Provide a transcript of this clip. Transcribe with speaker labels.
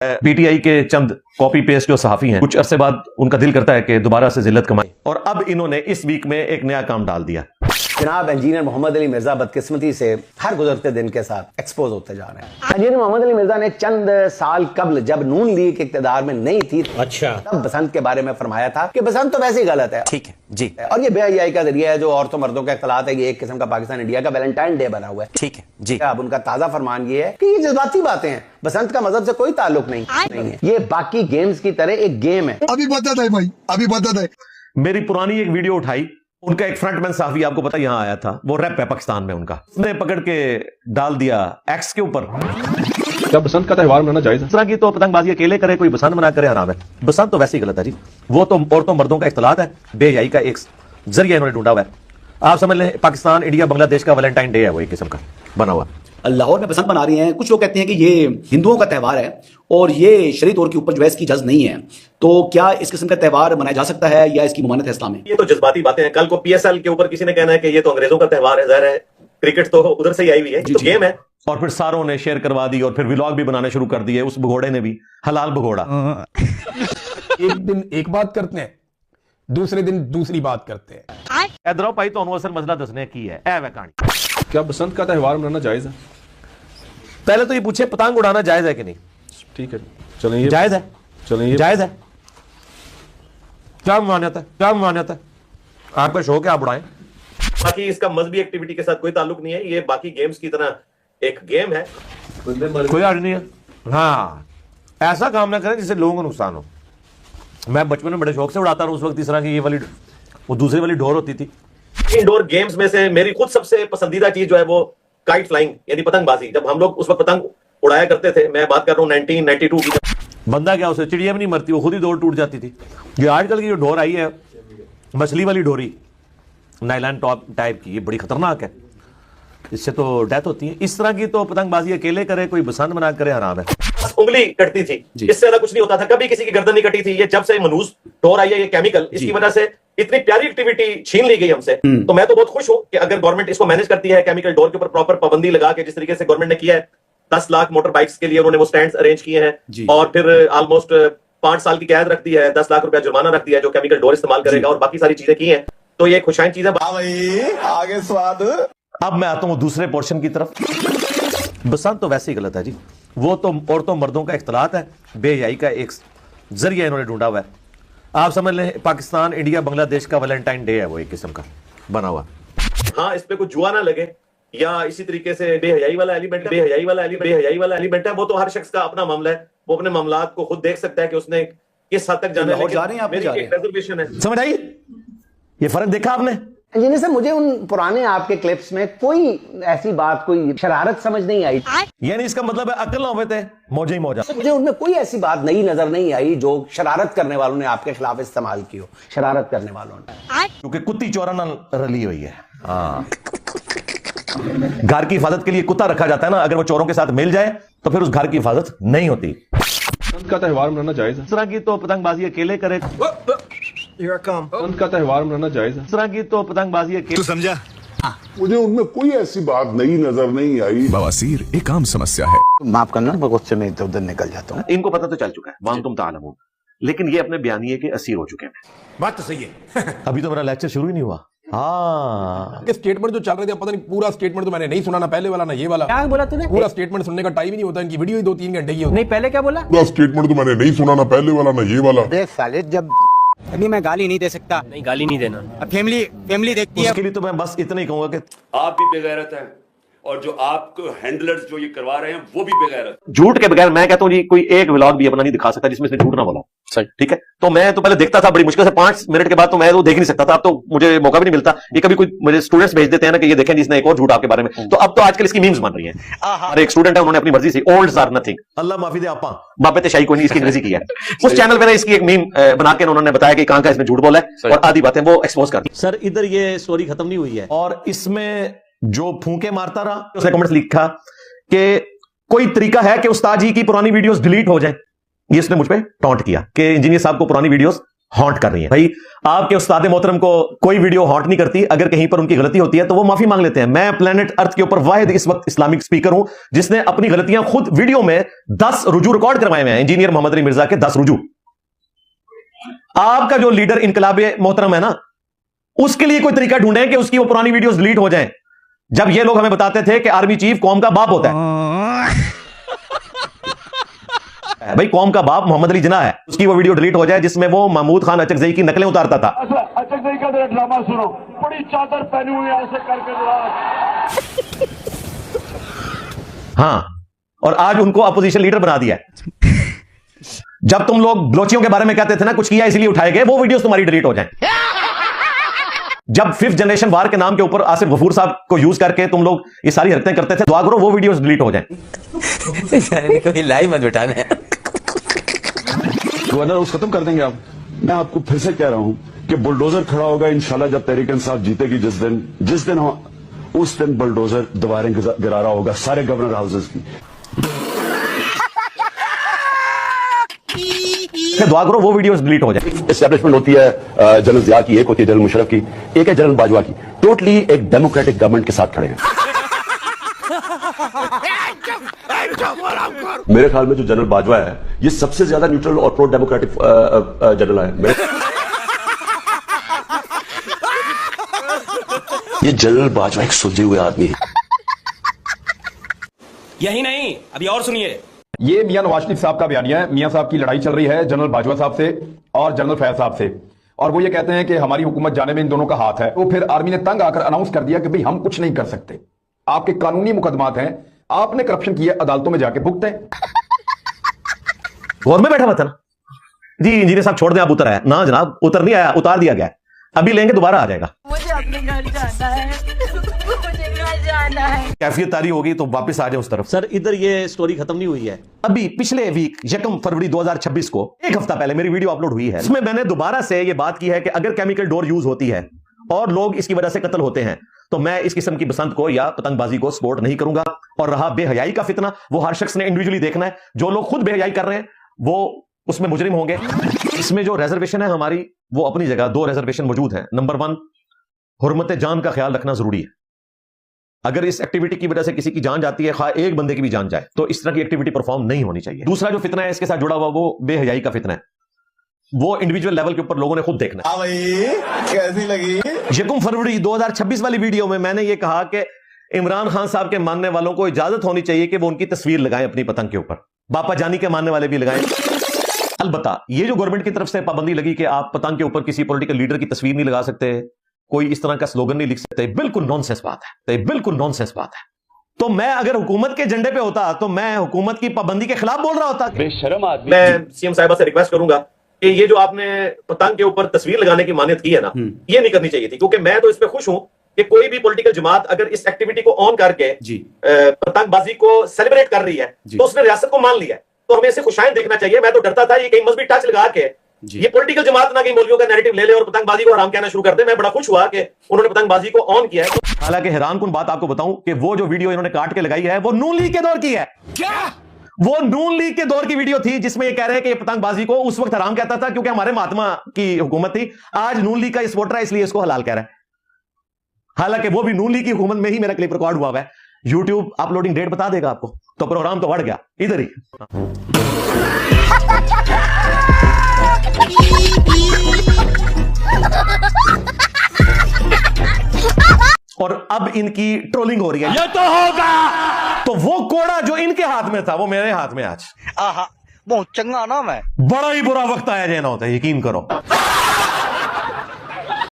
Speaker 1: PTI के चंद copy paste जो सहाफी हैं, कुछ अरसे बाद उनका दिल करता है कि दोबारा से जिल्लत कमाए, और अब इन्होंने इस वीक में एक नया काम डाल दिया।
Speaker 2: जनाब इंजीनियर मोहम्मद अली मिर्जा बदकिस्मती से हर गुजरते दिन के साथ एक्सपोज होते जा रहे हैं। इंजीनियर मोहम्मद अली मिर्जा ने चंद साल कबल जब नून लीग इक्तदार में नहीं थी, अच्छा, तब बसंत के बारे में फरमाया था कि बसंत तो वैसे ही गलत है। ठीक है जी, और ये बेहयाई का जरिया है जो औरतों मर्दों का इख्तलात है, ये एक किस्म का पाकिस्तान इंडिया का वैलेंटाइन डे बना हुआ है। ठीक है जी, अब उनका ताजा फरमान ये है कि ये जज्बाती बातें हैं, बसंत का मजहब से कोई ताल्लुक नहीं है, ये बाकी गेम्स की तरह एक गेम है।
Speaker 3: अभी बता दे भाई, अभी बता दे।
Speaker 1: मेरी पुरानी एक वीडियो उठाई, उनका एक फ्रंटमैन साहबी आपको पता यहां आया था, वो रैप है पाकिस्तान में उनका, उसने पकड़ के डाल दिया एक्स के ऊपर।
Speaker 4: क्या बसंत का त्यौहार मनाना जायज है?
Speaker 1: इस तरह की तो पतंगबाजी अकेले करे, कोई बसंत मना करे हराम है। बसंत तो वैसे ही गलत है जी, वो तो औरतों मर्दों का इख्तलात है, बेहयाई का एक जरिया इन्होंने ढूंढा हुआ है। आप समझ लें पाकिस्तान इंडिया बांग्लादेश का वैलेंटाइन डे है, वो एक किस्म का बना हुआ।
Speaker 5: लाहौर में बसंत मना रही हैं, कुछ लोग कहते हैं कि ये हिंदुओं का त्यौहार है और ये शरीय तौर के ऊपर जो है इसकी इजाजत नहीं है, तो क्या इस किस्म का त्यौहार मनाया जा सकता है या इसकी ममानत है इस्लाम में?
Speaker 1: ये तो जज्बाती बातें हैं। कल को पीएसएल के ऊपर किसी ने कहना है कि ये तो अंग्रेजों का त्यौहार है, ज़ाहिर है क्रिकेट तो उधर से ही आई हुई है, तो गेम है। और फिर सारों ने शेयर करवा दी और फिर व्लॉग भी बनाने शुरू कर दिए, उस भगोड़े ने भी, हलाल भगोड़ा।
Speaker 6: एक दिन एक बात करते हैं, दूसरे दिन दूसरी बात करते हैं।
Speaker 1: इधर भाई तो असल मसला दसने की है ए वे कहानी।
Speaker 4: क्या बसंत का त्यौहार मनाना जायज है?
Speaker 1: पहले तो ये पूछे पतंग उड़ाना जायज है कि नहीं?
Speaker 4: ठीक है, चलें,
Speaker 1: जायज है,
Speaker 4: चलें,
Speaker 1: जायज है। क्या मान्यता है, क्या मान्यता है? आपका शौक है, आप उड़ाएं। बाकी इसका मजहबी एक्टिविटी के साथ कोई ताल्लुक नहीं है, ये बाकी गेम्स की तरह एक गेम है, कोई हर्ज नहीं है। हाँ, ऐसा काम ना करें जिससे लोगों को नुकसान हो। मैं बचपन में बड़े शौक से उड़ाता रहा, उस वक्त इस तरह की ये वाली वो दूसरी वाली डोर होती थी। इंडोर गेम्स में से मेरी खुद सबसे पसंदीदा चीज जो है वो काइट फ्लाइंग यानी पतंगबाजी। जब हम लोग उस वक्त पतंग उड़ाया करते थे, मैं बात कर रहा हूँ 1992 की। बंदा क्या, उसे चिड़िया भी नहीं मरती, वो खुद ही डोर टूट जाती थी। ये आजकल की जो डोर आई है, मछली वाली डोरी, नाइलॉन टॉप टाइप की, ये बड़ी खतरनाक है, इससे तो डेथ होती है। इस तरह की तो पतंगबाजी अकेले करे, कोई बसंत मना करे हराम है। उंगली कटती थी, इससे ज्यादा कुछ नहीं होता था, कभी किसी की गर्दन नहीं कटी थी। ये जब से मनूस डोर आई है, ये केमिकल, इसकी वजह से इतनी प्यारी एक्टिविटी छीन ली गई हमसे। तो मैं तो बहुत खुश हूं कि अगर गवर्नमेंट इसको मैनेज करती है, केमिकल डोर के ऊपर प्रॉपर पाबंदी लगा के, जिस तरीके से गवर्नमेंट ने किया है। 10 लाख मोटर बाइक्स के लिए उन्होंने वो स्टैंड्स अरेंज किए हैं, और फिर ऑलमोस्ट 5 साल की कैद रख दी है, 10 लाख रुपया जुर्माना रख दिया है जो केमिकल डोर इस्तेमाल करेगा, और बाकी सारी चीजें की हैं। तो ये खुशाइन चीज है भाई, आगे स्वाद। अब मैं आता हूं दूसरे पोर्शन की तरफ। बसंत तो वैसे ही गलत है जी, वो तो औरतों मर्दों का इख्तलात है, बेहयाई का एक जरिया इन्होंने ढूंढा हुआ है। आप समझ लें पाकिस्तान इंडिया बांग्लादेश का वैलेंटाइन डे है, वो एक किस्म का बना हुआ। हाँ, इस पे कुछ जुआ ना लगे या इसी तरीके से बेहयाई वाला एलिमेंट है, वो तो हर शख्स का अपना मामला है, वो अपने मामलात को खुद देख सकता है कि उसने किस हद तक जाना है।
Speaker 5: जा रहे हैं, आप जा रहे हैं,
Speaker 1: रिजर्वेशन है, समझ आई? ये फर्क देखा आपने?
Speaker 2: इंजीनियर साहब, मुझे उन पुराने आपके क्लिप्स में कोई ऐसी बात, कोई शरारत समझ नहीं आई।
Speaker 1: यानी इसका मतलब है अकल ना हुए थे मौजे ही मौजा।
Speaker 2: मुझे उनमें कोई ऐसी बात नई नजर नहीं आई जो शरारत करने वालों ने आपके खिलाफ इस्तेमाल की हो। शरारत करने वालों ने,
Speaker 1: क्योंकि कुत्ती चौरा ना रली हुई है। हाँ, घर की हिफाजत के लिए कुत्ता रखा जाता है ना, अगर वो चोरों के साथ मिल जाए तो फिर उस घर की हिफाजत नहीं होती।
Speaker 4: बसंत का त्यौहार मनाना जायज है?
Speaker 1: इस तरह की तो पतंगबाजी अकेले करे।
Speaker 4: बसंत का त्यौहार मनाना जायज है?
Speaker 1: इस तरह की तो पतंगबाजी अकेले,
Speaker 3: समझा?
Speaker 7: मुझे उनमें कोई ऐसी बात नई नजर नहीं आई।
Speaker 3: बवासीर एक आम समस्या है।
Speaker 2: माफ करना, मैं गुस्से में इधर उधर निकल जाता हूँ।
Speaker 1: इनको पता तो चल चुका है, वान तुम तालमून, लेकिन ये अपने बयानिए के असीर हो चुके हैं।
Speaker 6: बात तो सही है।
Speaker 1: अभी तो मेरा लेक्चर शुरू ही नहीं हुआ। हाँ,
Speaker 6: स्टेटमेंट जो चल रहे थे, पता नहीं पूरा स्टेटमेंट तो मैंने नहीं सुना, ना पहले वाला ना ये वाला।
Speaker 8: क्या बोला तूने?
Speaker 6: पूरा स्टेटमेंट सुनने का टाइम ही नहीं होता, इनकी वीडियो ही 2-3 घंटे की होती।
Speaker 8: नहीं, पहले क्या बोला?
Speaker 7: पूरा स्टेटमेंट तो मैंने नहीं सुना, ना पहले वाला ना ये वाला।
Speaker 2: साले, जब
Speaker 8: अभी मैं गाली नहीं दे सकता।
Speaker 9: नहीं, गाली नहीं देना।
Speaker 8: अब फैमिली देखती है।
Speaker 1: उसके लिए तो मैं बस इतना ही कहूंगा कि
Speaker 10: आप भी बेगैरत हैं और जो आपको हैंडलर्स जो ये करवा रहे हैं वो भी बेगैरत।
Speaker 1: झूठ के बगैर मैं कहता हूँ जी, कोई एक व्लॉग भी अपना नहीं दिखा सकता जिसमें इसने झूठ ना बोला। सही, ठीक है। तो मैं तो पहले देखता था बड़ी मुश्किल से, 5 मिनट के बाद तो मैं तो देख नहीं सकता था। अब तो मुझे मौका भी नहीं मिलता। ये कभी कोई मेरे स्टूडेंट्स भेज देते हैं ना कि ये देखें जिसने एक और झूठ आपके बारे में, तो अब तो आजकल इसकी मीम्स बन रही है। और एक स्टूडेंट है, उन्होंने अपनी मर्जी से ओल्ड आर नथिंग, अल्लाह माफी दे आपा बापे शाही कोई नहीं, इसकी अंग्रेजी की है। उस चैनल पे ना इसकी एक मीम बना के उन्होंने बताया कि कहां का इसने झूठ बोला है और आधी बातें वो एक्सपोज कर दी। सर, इधर ये स्टोरी खत्म नहीं हुई है, और इसमें जो फूंके मारता रहा, उसने कमेंट्स लिखा कि कोई तरीका है कि उस्ताद जी की पुरानी वीडियोस डिलीट हो जाए। ये उसने मुझ पे टॉन्ट किया कि इंजीनियर साहब को पुरानी वीडियोस हॉन्ट कर रही है। भाई आपके उस्ताद मोहतरम को कोई वीडियो हॉन्ट नहीं करती, अगर कहीं पर उनकी गलती होती है तो वो माफी मांग लेते हैं। मैं प्लेनेट अर्थ के ऊपर वाहिद इस वक्त इस्लामिक स्पीकर हूं जिसने अपनी गलतियां खुद वीडियो में 10 रुजू रिकॉर्ड करवाए हुए हैं, इंजीनियर मोहम्मद अली मिर्जा के 10 रुजू। आपका जो लीडर इनकलाब मोहतरम है ना, उसके लिए कोई तरीका ढूंढे कि उसकी वो पुरानी वीडियोस डिलीट हो जाएं, जब ये लोग हमें बताते थे कि आर्मी चीफ कौम का बाप होता है। भाई कौम का बाप मोहम्मद अली जिन्ना है, उसकी वो वीडियो डिलीट हो जाए जिसमें वो महमूद खान अचकजई की नकलें उतारता था।
Speaker 10: अचकजई का ड्रामा सुनो, बड़ी चादर पहनी हुई ऐसे करके।
Speaker 1: हाँ, और आज उनको अपोजिशन लीडर बना दिया है। जब तुम लोग बलोचियों के बारे में कहते थे ना कुछ किया इसलिए उठाए गए, वो वीडियोस तुम्हारी डिलीट हो जाएं। जब 5th जनरेशन वार के नाम के ऊपर आसिफ गफूर साहब को यूज करके तुम लोग ये सारी हरकतें करते थे, दुआ करो वो वीडियोस डिलीट हो जाएं।
Speaker 8: कोई लाइव मत बिठाने।
Speaker 7: गवर्नर हाउस खत्म कर देंगे आप। मैं आपको फिर से कह रहा हूं कि बुलडोजर खड़ा होगा इंशाल्लाह जब तहरीक इंसाफ जीतेगी, जिस दिन उस दिन बुलडोजर दीवारें गिरा रहा होगा सारे गवर्नर हाउसेस की।
Speaker 1: दुआ करो वो वीडियोस डिलीट हो जाए।
Speaker 10: एस्टैब्लिशमेंट होती है जनरल जिया की, एक होती है जनरल मुशर्रफ की, एक है जनरल बाजवा की। टोटली एक डेमोक्रेटिक गवर्नमेंट के साथ खड़े हैं। मेरे ख्याल में जो जनरल बाजवा है ये सबसे ज्यादा न्यूट्रल और प्रो डेमोक्रेटिक जनरल है। ये जनरल बाजवा एक सुलझे हुए आदमी है।
Speaker 8: यही नहीं, अभी और सुनिए।
Speaker 6: ये मियां नवाज शरीफ साहब का बयानिया है। मियां साहब की लड़ाई चल रही है जनरल बाजवा साहब से और जनरल फैज साहब से, और वो ये कहते हैं कि हमारी हुकूमत जाने में इन दोनों का हाथ है। तो फिर आर्मी ने तंग आकर अनाउंस कर दिया कि भाई हम कुछ नहीं कर सकते, आपके कानूनी मुकदमात हैं, आपने करप्शन किया, अदालतों में जाके भुगतें।
Speaker 1: गौर में बैठा हुआ था ना जी, इंजीनियर साहब छोड़ दें आप, उतर आया ना जनाब, उतर नहीं आया, उतार दिया गया, अभी लेंगे दोबारा आ जाएगा।
Speaker 9: मुझे अपने घर जाना है, मुझे घर जाना है।
Speaker 1: कैफियत तारी होगी तो वापस आ जाए उस तरफ। सर इधर ये स्टोरी खत्म नहीं हुई है। अभी पिछले वीक 1 फरवरी 2026 को, एक हफ्ता पहले मेरी वीडियो अपलोड हुई है, इसमें मैंने दोबारा से ये बात की है कि अगर केमिकल डोर यूज होती है और लोग इसकी वजह से कत्ल होते हैं तो मैं इस किस्म की बसंत को या पतंगबाजी को सपोर्ट नहीं करूंगा। और रहा बेहयाई का फितना, वो हर शख्स ने इंडिविजुअली देखना है। जो लोग खुद बेहयाई कर रहे हैं वो उसमें मुजरिम होंगे। इसमें जो रिजर्वेशन है हमारी, वो अपनी जगह 2 रिजर्वेशन मौजूद है। नंबर 1, हुर्मत जान का ख्याल रखना जरूरी है। अगर इस एक्टिविटी की वजह से किसी की जान जाती है, खा एक बंदे की भी जान जाए, तो इस तरह की एक्टिविटी परफॉर्म नहीं होनी चाहिए। दूसरा जो फितना है इसके साथ जुड़ा हुआ, वो बेहयाई का फितना है। वो इंडिविजुअल लेवल के ऊपर लोगों ने खुद देखना है।
Speaker 3: कैसी लगी
Speaker 1: 1 फरवरी 2026 वाली वीडियो में मैंने ये कहा कि इमरान खान साहब के मानने वालों को इजाजत होनी चाहिए कि वो उनकी तस्वीर लगाएं अपनी पतंग के ऊपर। बापा जानी के मानने वाले भी लगाएं। अलबत्ता ये जो गवर्नमेंट की तरफ से पाबंदी लगी कि आप पतंग के ऊपर किसी पॉलिटिकल लीडर की तस्वीर नहीं लगा सकते, कोई इस तरह का स्लोगन नहीं लिख सकते, बिल्कुल नॉनसेंस बात है, बिल्कुल नॉनसेंस बात है। तो मैं अगर हुकूमत के झंडे पे होता तो मैं हुकूमत की पाबंदी के खिलाफ बोल रहा होता।
Speaker 10: बेशर्म आदमी।
Speaker 1: मैं सीएम साहिबा से रिक्वेस्ट करूंगा कि ये जो आपने पतंग के ऊपर तस्वीर लगाने की मान्यता की है ना, ये नहीं करनी चाहिए थी। क्योंकि मैं तो इस पे खुश हूं कि कोई भी पॉलिटिकल जमात अगर इस एक्टिविटी को ऑन करके पतंगबाजी को सेलिब्रेट कर रही है तो उसने रियासत को मान लिया है, तो हमें इसे खुशाइन देखना चाहिए। मैं तो डरता था ये कहीं मजहबी टच लगा के ये पॉलिटिकल जमात ना कहीं मौलवियों का नैरेटिव ले ले और पतंगबाजी को हराम कहना शुरू कर दे। मैं बड़ा खुश हुआ कि उन्होंने पतंगबाजी को ऑन किया है। हालांकि हैरानकुन बात आपको बताऊं कि वो जो वीडियो इन्होंने काट के लगाई है वो नून लीग के दौर की है। क्या वो नून लीग के दौर की वीडियो थी जिसमें ये कह रहे हैं कि ये पतंगबाजी को उस वक्त हराम कहता था क्योंकि हमारे महात्मा की हुकूमत थी। आज नून लीग का सपोर्टर है इसलिए इसको हलाल कह रहा है। हालांकि वो भी नून लीग की हुकूमत में ही मेरा क्लिप रिकॉर्ड हुआ है। यूट्यूब अपलोडिंग डेट बता देगा आपको, तो प्रोग्राम तो बढ़ गया इधर ही। और अब इनकी ट्रोलिंग हो रही है। ये तो होगा, तो वो कोड़ा जो इनके हाथ में था वो मेरे हाथ में आज।
Speaker 8: आहा, बहुत चंगा नाम है।
Speaker 1: बड़ा ही बुरा वक्त आया जे ना होता, यकीन करो।